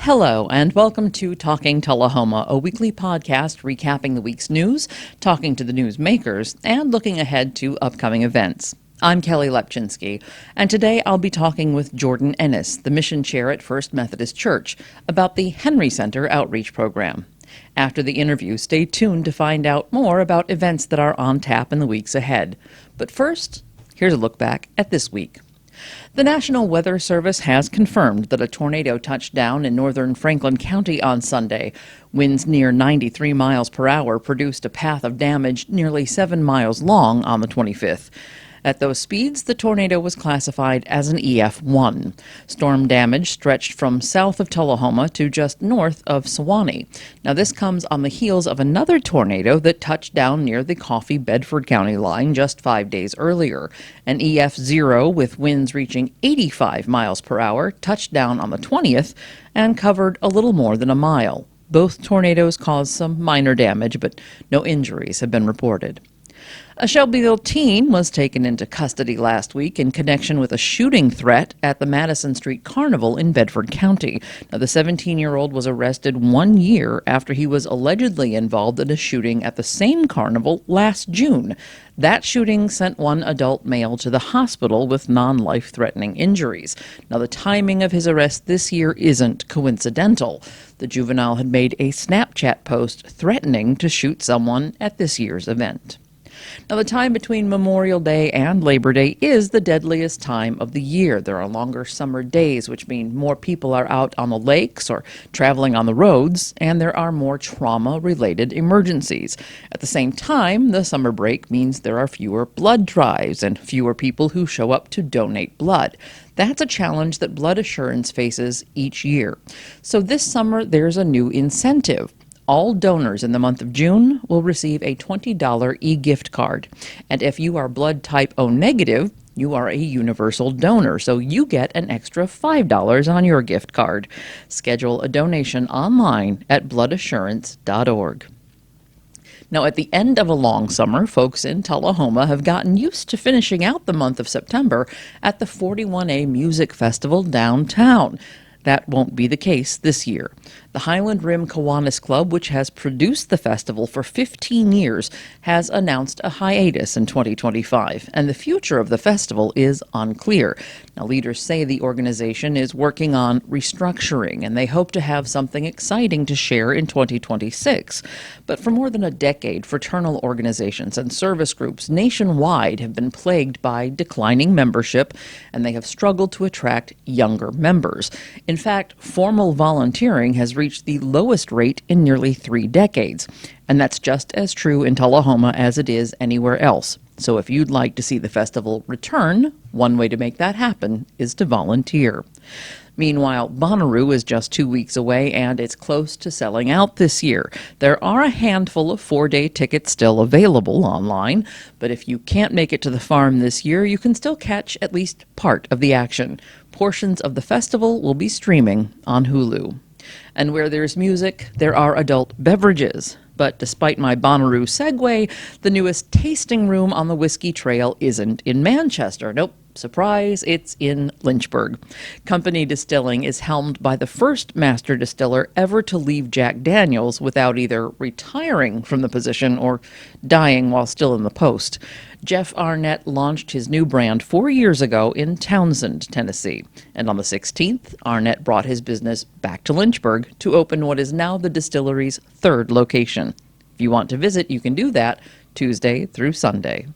Hello, and welcome to Talking Tullahoma, a weekly podcast recapping the week's news, talking to the news makers, and looking ahead to upcoming events. I'm Kelly Lapczynski, and today I'll be talking with Jordan Ennis, the Mission Chair at First Methodist Church, about the Henry Center Outreach Program. After the interview, stay tuned to find out more about events that are on tap in the weeks ahead. But first, here's a look back at this week. The National Weather Service has confirmed that a tornado touched down in northern Franklin County on Sunday. Winds near 93 miles per hour produced a path of damage nearly 7 miles long on the 25th. At those speeds, the tornado was classified as an EF1. Storm damage stretched from south of Tullahoma to just north of Sewanee. Now, this comes on the heels of another tornado that touched down near the Coffee-Bedford County line just 5 days earlier. An EF0 with winds reaching 85 miles per hour touched down on the 20th and covered a little more than a mile. Both tornadoes caused some minor damage, but no injuries have been reported. A Shelbyville teen was taken into custody last week in connection with a shooting threat at the Madison Street Carnival in Bedford County. Now, the 17-year-old was arrested 1 year after he was allegedly involved in a shooting at the same carnival last June. That shooting sent one adult male to the hospital with non-life-threatening injuries. Now, the timing of his arrest this year isn't coincidental. The juvenile had made a Snapchat post threatening to shoot someone at this year's event. Now, the time between Memorial Day and Labor Day is the deadliest time of the year. There are longer summer days, which mean more people are out on the lakes or traveling on the roads, and there are more trauma-related emergencies. At the same time, the summer break means there are fewer blood drives and fewer people who show up to donate blood. That's a challenge that Blood Assurance faces each year. So this summer, there's a new incentive. All donors in the month of June will receive a $20 e-gift card. And if you are blood type O negative, you are a universal donor, so you get an extra $5 on your gift card. Schedule a donation online at bloodassurance.org. Now, at the end of a long summer, folks in Tullahoma have gotten used to finishing out the month of September at the 41A Music Festival downtown. That won't be the case this year. The Highland Rim Kiwanis Club, which has produced the festival for 15 years, has announced a hiatus in 2025, and the future of the festival is unclear. Now, leaders say the organization is working on restructuring, and they hope to have something exciting to share in 2026. But for more than a decade, fraternal organizations and service groups nationwide have been plagued by declining membership, and they have struggled to attract younger members. In fact, formal volunteering has reached the lowest rate in nearly 3 decades. And that's just as true in Tullahoma as it is anywhere else. So if you'd like to see the festival return, one way to make that happen is to volunteer. Meanwhile, Bonnaroo is just 2 weeks away, and it's close to selling out this year. There are a handful of 4-day tickets still available online, but if you can't make it to the farm this year, you can still catch at least part of the action. Portions of the festival will be streaming on Hulu. And where there's music, there are adult beverages. But despite my Bonnaroo segue, the newest tasting room on the Whiskey Trail isn't in Manchester. Nope. Surprise, it's in Lynchburg. Company Distilling is helmed by the first master distiller ever to leave Jack Daniels without either retiring from the position or dying while still in the post. Jeff Arnett launched his new brand 4 years ago in Townsend, Tennessee. And on the 16th, Arnett brought his business back to Lynchburg to open what is now the distillery's 3rd location. If you want to visit, you can do that Tuesday through Sunday.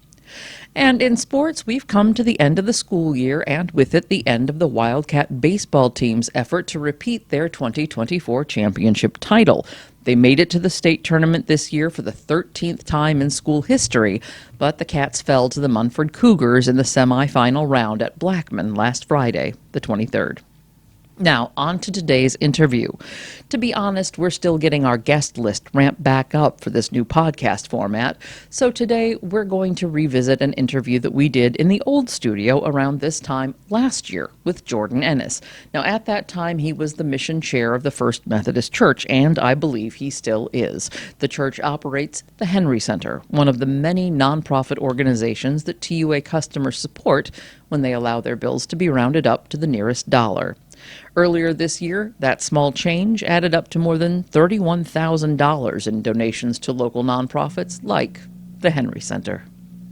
And in sports, we've come to the end of the school year, and with it, the end of the Wildcat baseball team's effort to repeat their 2024 championship title. They made it to the state tournament this year for the 13th time in school history, but the Cats fell to the Munford Cougars in the semifinal round at Blackman last Friday, the 23rd. Now, on to today's interview. To be honest, we're still getting our guest list ramped back up for this new podcast format, so today we're going to revisit an interview that we did in the old studio around this time last year with Jordan Ennis. Now, at that time, he was the mission chair of the First Methodist Church, and I believe he still is. The church operates the Henry Center, one of the many nonprofit organizations that TUA customers support when they allow their bills to be rounded up to the nearest dollar. Earlier this year, that small change added up to more than $31,000 in donations to local nonprofits like the Henry Center.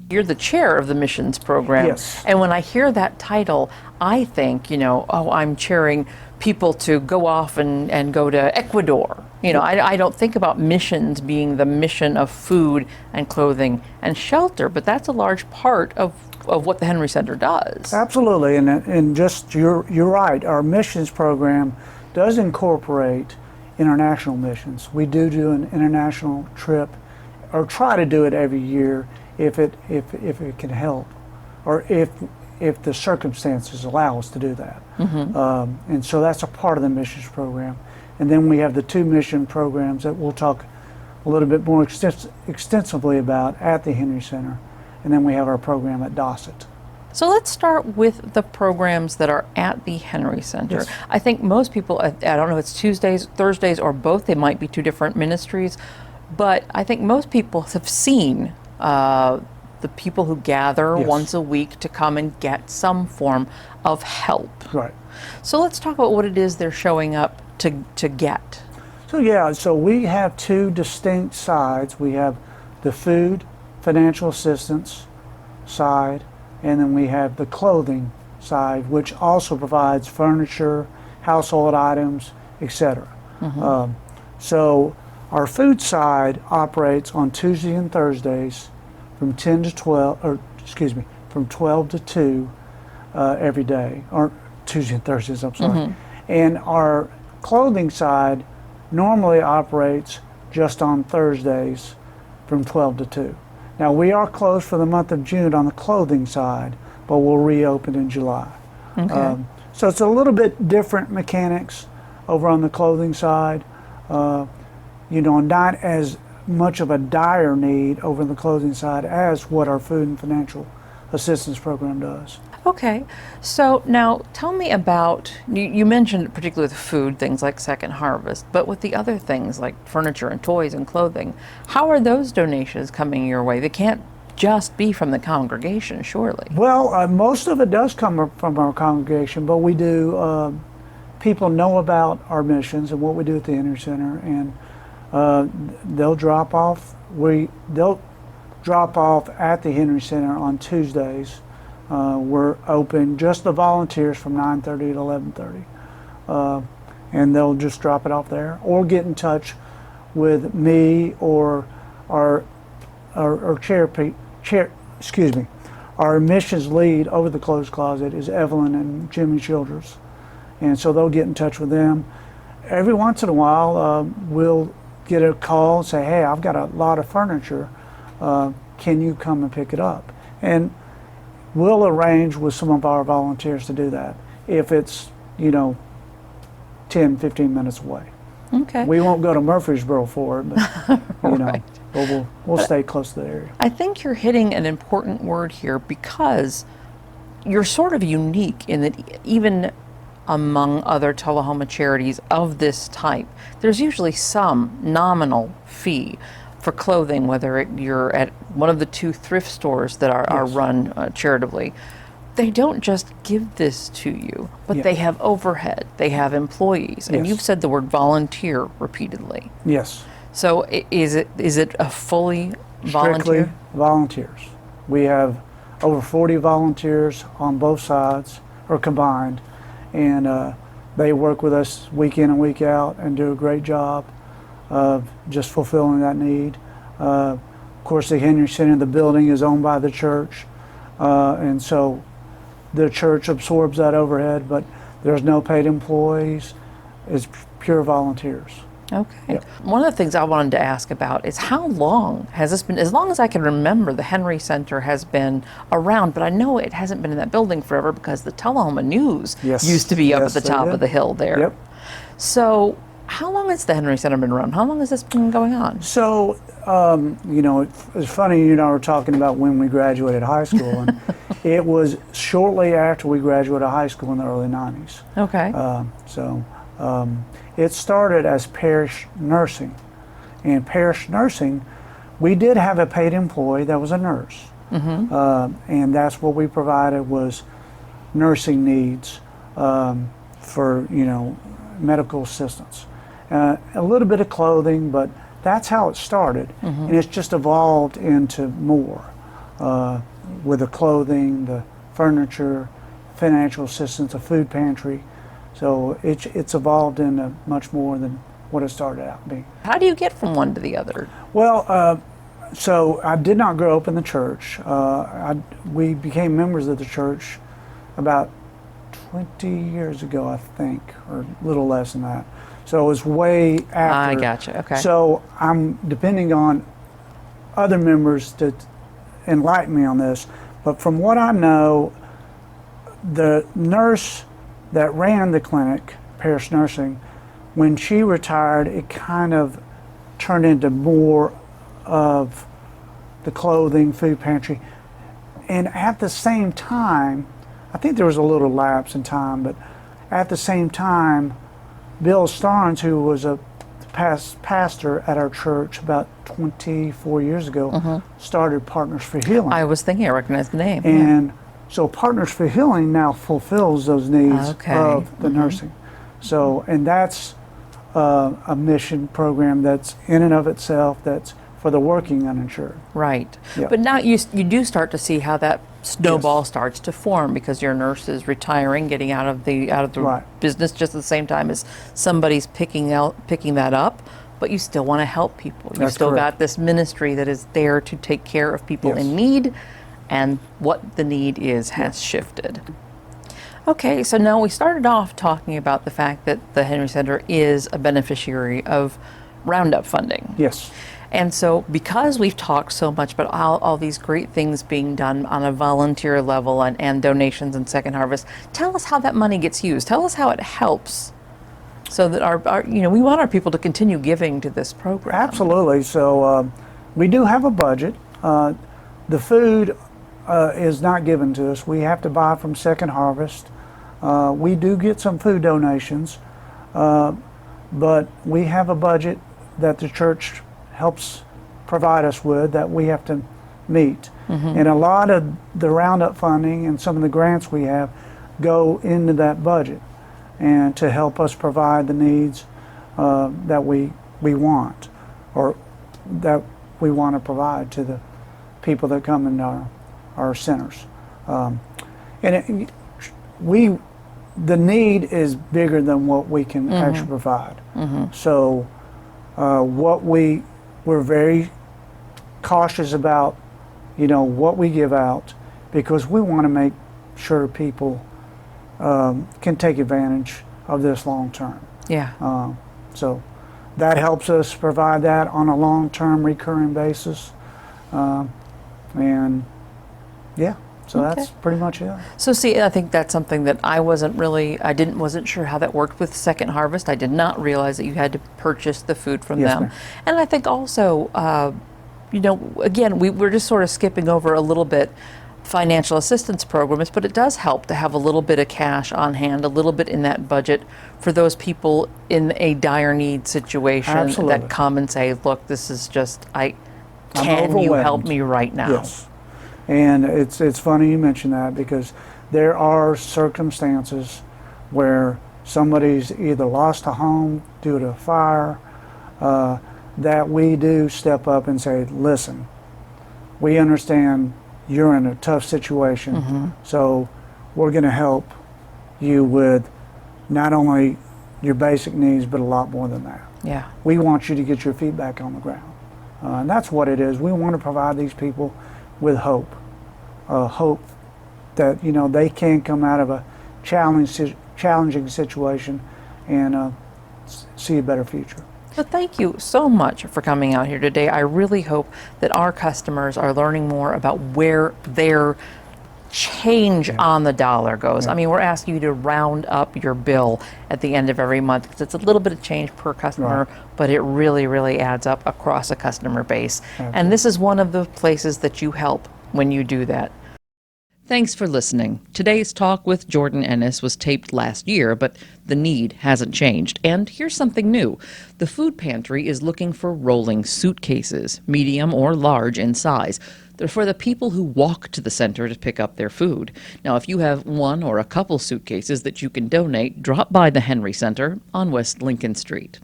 You're the chair of the missions program. Yes. And when I hear that title, I think, I'm chairing people to go off and go to Ecuador. I don't think about missions being the mission of food and clothing and shelter, but that's a large part of what the Henry Center does. Absolutely, and just you're right. Our missions program does incorporate international missions. We do an international trip, or try to do it every year if it can help, or if the circumstances allow us to do that. And so that's a part of the missions program. And then we have the two mission programs that we'll talk a little bit more extensively about at the Henry Center. And then we have our program at Dossett. So let's start with the programs that are at the Henry Center. Yes. I think most people, I don't know if it's Tuesdays, Thursdays, or both, they might be two different ministries, but I think most people have seen the people who gather Yes. once a week to come and get some form of help. Right. So let's talk about what it is they're showing up to get. So we have two distinct sides. We have the food, financial assistance side, and then we have the clothing side, which also provides furniture, household items, etc. So our food side operates on Tuesday and Thursdays from 12 to 2 every day, or Tuesday and Thursdays, I'm sorry. And our clothing side normally operates just on Thursdays from 12 to 2. Now, we are closed for the month of June on the clothing side, but we'll reopen in July. Okay. So it's a little bit different mechanics over on the clothing side. Not as much of a dire need over the clothing side as what our food and financial assistance program does. Okay, so now tell me about, you mentioned particularly the food, things like Second Harvest, but with the other things like furniture and toys and clothing, how are those donations coming your way? They can't just be from the congregation, surely. Well, most of it does come from our congregation, but we do, people know about our missions and what we do at the Henry Center, and they'll drop off at the Henry Center on Tuesdays. We're open, just the volunteers, from 9:30 to 11:30, and they'll just drop it off there, or get in touch with me or our our missions lead over the clothes closet is Evelyn and Jimmy Childress, and so they'll get in touch with them. Every once in a while, we'll get a call and say, "Hey, I've got a lot of furniture. Can you come and pick it up?" And we'll arrange with some of our volunteers to do that if it's 10, 15 minutes away. Okay. We won't go to Murfreesboro for it, but Right. but we'll stay close to the area. I think you're hitting an important word here, because you're sort of unique in that even among other Tullahoma charities of this type, there's usually some nominal fee for clothing, whether you're at one of the two thrift stores that are Yes. run charitably. They don't just give this to you, but Yeah. they have overhead, they have employees, and Yes. you've said the word volunteer repeatedly. Yes. So is it a fully volunteer? Strictly volunteers. We have over 40 volunteers on both sides, or combined, and they work with us week in and week out and do a great job of just fulfilling that need. Of course, the Henry Center, the building, is owned by the church, and so the church absorbs that overhead, but there's no paid employees. It's pure volunteers. Okay. Yep. One of the things I wanted to ask about is, how long has this been? As long as I can remember, the Henry Center has been around, but I know it hasn't been in that building forever, because the Tullahoma News Yes. used to be up Yes, at the they top did. of the hill there. Yep. So how long has the Henry Center been around? How long has this been going on? So, it's funny, you and I were talking about when we graduated high school, and it was shortly after we graduated high school in the early 90s. Okay. It started as parish nursing. And parish nursing, we did have a paid employee that was a nurse. And that's what we provided, was nursing needs for medical assistance. A little bit of clothing, but that's how it started, and it's just evolved into more with the clothing, the furniture, financial assistance, a food pantry. So it's evolved into much more than what it started out being. How do you get from one to the other? Well, so I did not grow up in the church. We became members of the church about 20 years ago, I think, or a little less than that. So it was way after. I gotcha. Okay. So I'm depending on other members to enlighten me on this. But from what I know, the nurse that ran the clinic, Parish Nursing, when she retired, it kind of turned into more of the clothing, food pantry. And at the same time, I think there was a little lapse in time, but at the same time, Bill Starnes, who was a pastor at our church about 24 years ago, started Partners for Healing. I was thinking I recognized the name. And so Partners for Healing now fulfills those needs of the nursing. So, and that's a mission program that's in and of itself, that's for the working uninsured. Right. Yeah. But now you do start to see how that snowball starts to form, because your nurse is retiring, getting out of the business just at the same time as somebody's picking that up, but you still want to help people. You still got this ministry that is there to take care of people in need, and what the need is has shifted. Okay, so now we started off talking about the fact that the Henry Center is a beneficiary of Roundup funding. Yes. And so because we've talked so much about all these great things being done on a volunteer level and donations and Second Harvest, tell us how that money gets used. Tell us how it helps, so that our we want our people to continue giving to this program. Absolutely. So we do have a budget. The food is not given to us. We have to buy from Second Harvest. We do get some food donations, but we have a budget that the church helps provide us with that we have to meet. And a lot of the Roundup funding and some of the grants we have go into that budget, and to help us provide the needs that we want, or that we want to provide to the people that come into our centers. And the need is bigger than what we can actually provide. So we're very cautious about, what we give out, because we want to make sure people can take advantage of this long term. Yeah. So that helps us provide that on a long-term recurring basis. And yeah, so that's pretty much it. So see, I think that's something that I wasn't sure how that worked with Second Harvest. I did not realize that you had to purchase the food from them. Ma'am. And I think also, again, we're just sort of skipping over a little bit financial assistance programs, but it does help to have a little bit of cash on hand, a little bit in that budget for those people in a dire need situation that come and say, look, this is just, can you help me right now? Yes. And it's funny you mention that, because there are circumstances where somebody's either lost a home due to a fire, that we do step up and say, listen, we understand you're in a tough situation, so we're going to help you with not only your basic needs, but a lot more than that. Yeah. We want you to get your feet back on the ground. And that's what it is. We want to provide these people with hope. Hope that they can come out of a challenging situation and see a better future. So thank you so much for coming out here today. I really hope that our customers are learning more about where their change on the dollar goes. I mean, we're asking you to round up your bill at the end of every month, because it's a little bit of change per customer, but it really, really adds up across a customer base. And this is one of the places that you help when you do that. Thanks for listening. Today's talk with Jordan Ennis was taped last year, but the need hasn't changed. And here's something new. The food pantry is looking for rolling suitcases, medium or large in size. They're for the people who walk to the center to pick up their food. Now, if you have one or a couple suitcases that you can donate, drop by the Henry Center on West Lincoln Street.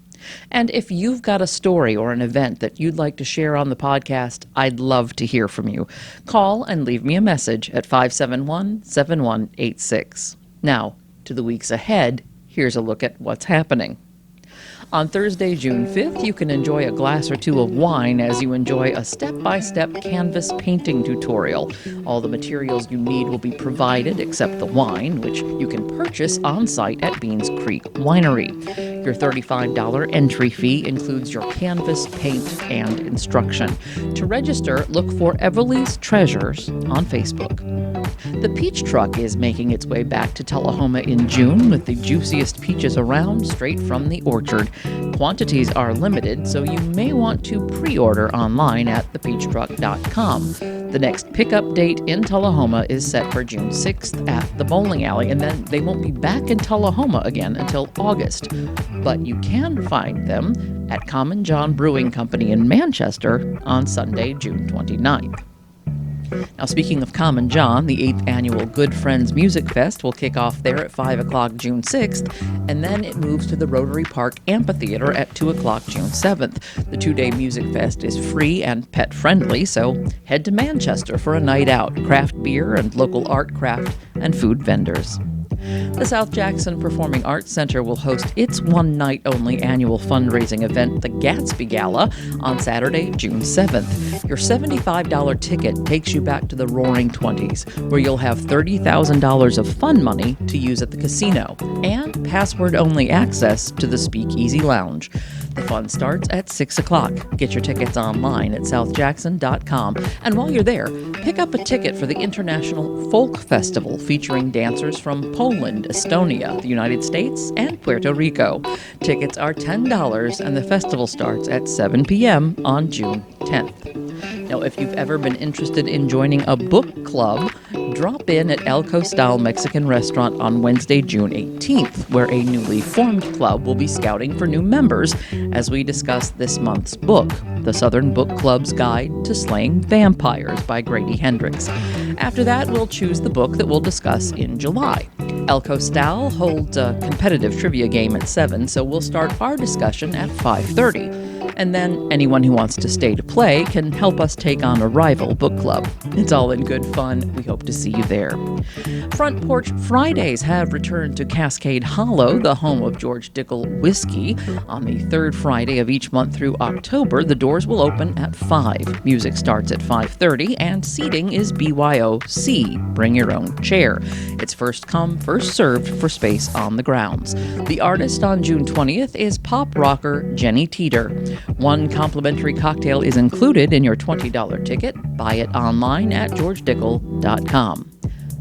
And if you've got a story or an event that you'd like to share on the podcast, I'd love to hear from you. Call and leave me a message at 571-7186. Now, to the weeks ahead, here's a look at what's happening. On Thursday, June 5th, you can enjoy a glass or two of wine as you enjoy a step-by-step canvas painting tutorial. All the materials you need will be provided except the wine, which you can purchase on-site at Beans Creek Winery. Your $35 entry fee includes your canvas, paint, and instruction. To register, look for Everly's Treasures on Facebook. The peach truck is making its way back to Tullahoma in June with the juiciest peaches around, straight from the orchard. Quantities are limited, so you may want to pre-order online at thepeachtruck.com. The next pickup date in Tullahoma is set for June 6th at the bowling alley, and then they won't be back in Tullahoma again until August. But you can find them at Common John Brewing Company in Manchester on Sunday, June 29th. Now, speaking of Common John, the 8th annual Good Friends Music Fest will kick off there at 5 o'clock June 6th, and then it moves to the Rotary Park Amphitheater at 2 o'clock June 7th. The two-day music fest is free and pet-friendly, so head to Manchester for a night out, craft beer and local art, craft, and food vendors. The South Jackson Performing Arts Center will host its one-night-only annual fundraising event, the Gatsby Gala, on Saturday, June 7th. Your $75 ticket takes you back to the Roaring '20s, where you'll have $30,000 of fun money to use at the casino, and password-only access to the Speakeasy Lounge. The fun starts at 6 o'clock. Get your tickets online at southjackson.com. And while you're there, pick up a ticket for the International Folk Festival featuring dancers from Poland, Estonia, the United States, and Puerto Rico. Tickets are $10, and the festival starts at 7 p.m. on June 10th. Now, if you've ever been interested in joining a book club, drop in at El Costal Mexican Restaurant on Wednesday, June 18th, where a newly formed club will be scouting for new members as we discuss this month's book, The Southern Book Club's Guide to Slaying Vampires by Grady Hendrix. After that, we'll choose the book that we'll discuss in July. El Costal holds a competitive trivia game at 7, so we'll start our discussion at 5:30. And then anyone who wants to stay to play can help us take on a rival book club. It's all in good fun. We hope to see you there. Front Porch Fridays have returned to Cascade Hollow, the home of George Dickel whiskey. On the third Friday of each month through October, the doors will open at 5. Music starts at 5:30, and seating is BYOC, bring your own chair. It's first come, first served for space on the grounds. The artist on June 20th is pop rocker Jenny Teeter. One complimentary cocktail is included in your $20 ticket. Buy it online at georgedickel.com.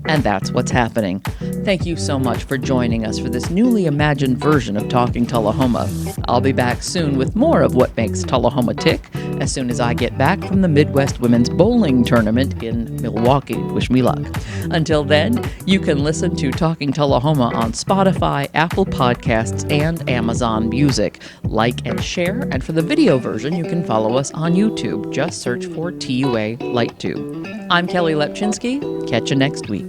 And that's what's happening. Thank you so much for joining us for this newly imagined version of Talking Tullahoma. I'll be back soon with more of what makes Tullahoma tick as soon as I get back from the Midwest Women's Bowling Tournament in Milwaukee. Wish me luck. Until then, you can listen to Talking Tullahoma on Spotify, Apple Podcasts, and Amazon Music. Like and share, and for the video version, you can follow us on YouTube. Just search for TUA LightTube. I'm Kelly Lapczynski. Catch you next week.